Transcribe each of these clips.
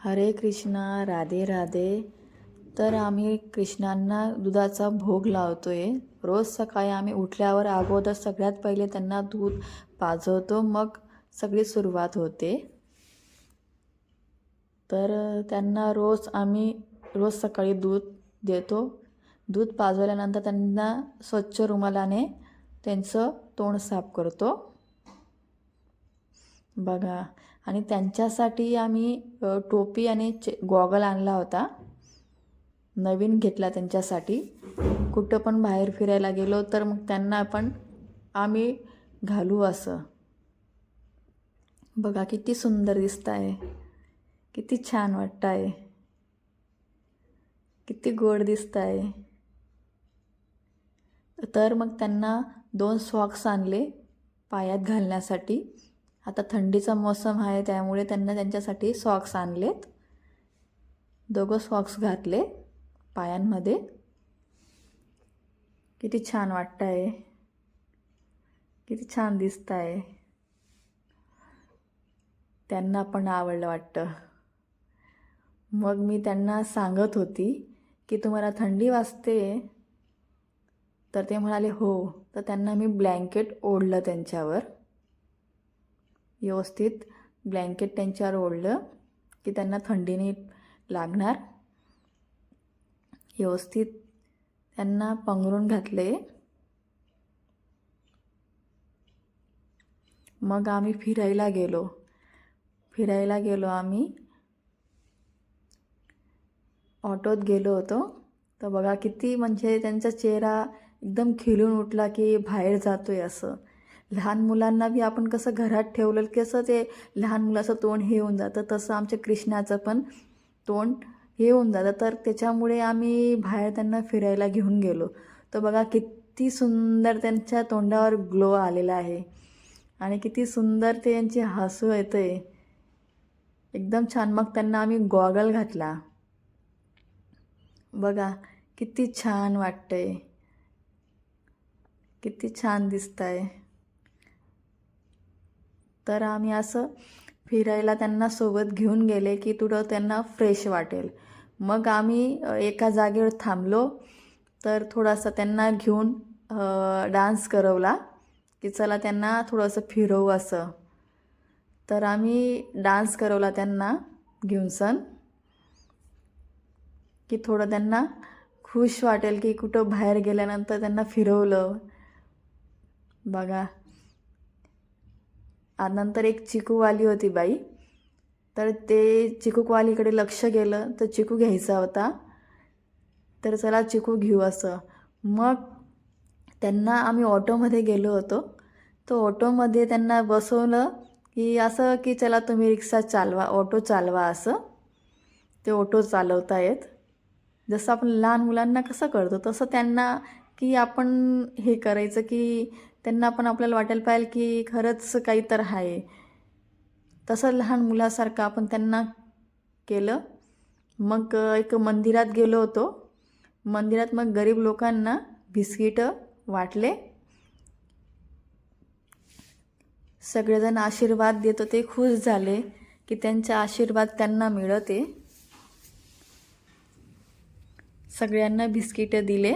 हरे कृष्णा, राधे राधे. तर आम्ही कृष्णांना दुधाचा भोग लावतोय. रोज सकाळी आम्ही उठल्यावर अगोदर सगळ्यात पहिले त्यांना दूध पाजवतो, मग सगळी सुरुवात होते. तर त्यांना रोज सकाळी दूध देतो. दूध पाजवल्यानंतर त्यांना स्वच्छ रुमालाने त्यांचं तोंड साफ करतो बघा. आणि त्यांच्यासाठी आम्ही टोपी आणि गॉगल आणला होता, नवीन घेतला त्यांच्यासाठी. कुठं पण बाहेर फिरायला गेलो तर मग त्यांना पण आम्ही घालू असं. बघा किती सुंदर दिसत आहे, किती छान वाटत आहे, किती गोड दिसत आहे. तर मग त्यांना 2 सॉक्स आणले पायात घालण्यासाठी. आता थंडीचा मोसम आहे त्यामुळे त्यांना त्यांच्यासाठी सॉक्स आणलेत. 2 सॉक्स घातले पायांमध्ये. किती छान वाटत आहे, किती छान दिसत आहे. त्यांना पण आवडलं वाटतं. मग मी त्यांना सांगत होती की तुम्हाला थंडी वाजते, तर ते म्हणाले हो. तर त्यांना मी ब्लँकेट ओढलं त्यांच्यावर, व्यवस्थित ब्लँकेट त्यांच्यावर ओढलं की त्यांना थंडी नाही लागणार. व्यवस्थित त्यांना पांघरून घातले. मग आम्ही फिरायला गेलो आम्ही ऑटोत गेलो होतो. तर बघा किती म्हणजे त्यांचा चेहरा एकदम खिलून उठला की बाहेर जातोय असं. लहान मुलांना बी आपण कसं घरात ठेवलं कसं ते लहान मुलाचं तोंड हे होऊन जातं, तसं आमच्या कृष्णाचं पण तोंड हे होऊन जातं. तर त्याच्यामुळे आम्ही बाहेर त्यांना फिरायला घेऊन गेलो. तर बघा किती सुंदर त्यांच्या तोंडावर ग्लो आलेला आहे आणि किती सुंदर ते यांचे हसू येते, एकदम छान. मग त्यांना आम्ही गॉगल घातला. बघा किती छान वाटतंय, किती छान दिसत आहे. तर आम्ही असं फिरायला त्यांना सोबत घेऊन गेले की थोडं त्यांना फ्रेश वाटेल. मग आम्ही एका जागेवर थांबलो. तर थोडासा त्यांना घेऊन डान्स करवला की चला त्यांना थोडंसं फिरवू असं. तर आम्ही डान्स करवला त्यांना घेऊन की थोडं त्यांना खुश वाटेल की कुठं बाहेर गेल्यानंतर त्यांना फिरवलं. बघा नंतर एक चिकूवाली होती बाई, तर ते चिकूवालीकडे लक्ष गेलं. तर चिकू घ्यायचा होता, तर चला चिकू घेऊ असं. मग त्यांना आम्ही ऑटोमध्ये गेलो होतो. तर ऑटोमध्ये त्यांना बसवलं की असं की चला तुम्ही रिक्षा चालवा, ऑटो चालवा असं. ते ऑटो चालवता येत. जसं आपण लहान मुलांना कसं करतो तसं त्यांना की आपण हे करायचं की त्यांना पण आपल्याला वाटायला पाहिजे की खरंच काही तर आहे. तसं लहान मुलासारखं आपण त्यांना केलं. मग एक मंदिरात गेलो होतो. मंदिरात मग गरीब लोकांना बिस्किटं वाटले. सगळेजण आशीर्वाद देत होते, खुश झाले की त्यांचा आशीर्वाद त्यांना मिळते. सगळ्यांना बिस्किटं दिले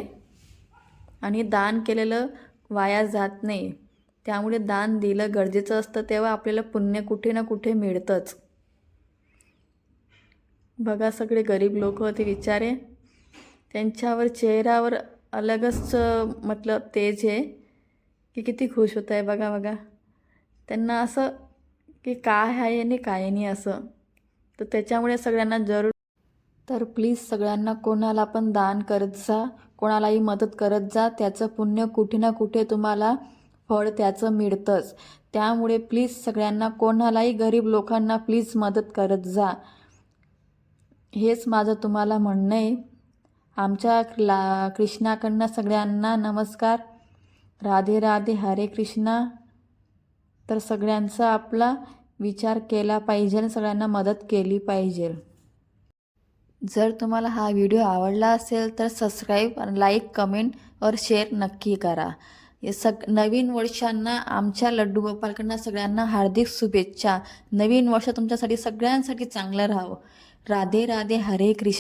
आणि दान केलेलं वाया जात नाही, त्यामुळे दान दिलं गरजेचं असतं. तेव्हा आपल्याला पुण्य कुठे ना कुठे मिळतंच. बघा सगळे गरीब लोक होते बिचारे, त्यांच्यावर चेहऱ्यावर अलगच मतलब तेज आहे की किती खुश होत आहे. बघा त्यांना असं की काय आहे आणि काय नाही असं. तर त्याच्यामुळे सगळ्यांना जरूर, तर प्लीज सगळ्यांना कोणाला पण दान करत जा, कोणालाही मदत करत जा. त्याचं पुण्य कुठे ना कुठे तुम्हाला फळ त्याचं मिळतंच. त्यामुळे प्लीज सगळ्यांना कोणालाही गरीब लोकांना प्लीज मदत करत जा, हेच माझं तुम्हाला म्हणणं आहे. आमच्या कृष्णाकडनं सगळ्यांना नमस्कार, राधे राधे, हरे कृष्णा. तर सगळ्यांचा आपला विचार केला पाहिजे, सगळ्यांना मदत केली पाहिजे. जर तुम्हाला हा व्हिडिओ आवडला असेल तर सबस्क्राईब, लाईक, कमेंट और शेअर नक्की करा. नवीन वर्षांना आमच्या लड्डू गोपालकडनं सगळ्यांना हार्दिक शुभेच्छा. नवीन वर्ष तुमच्यासाठी सगळ्यांसाठी चांगलं राहावं. राधे राधे, हरे कृष्ण.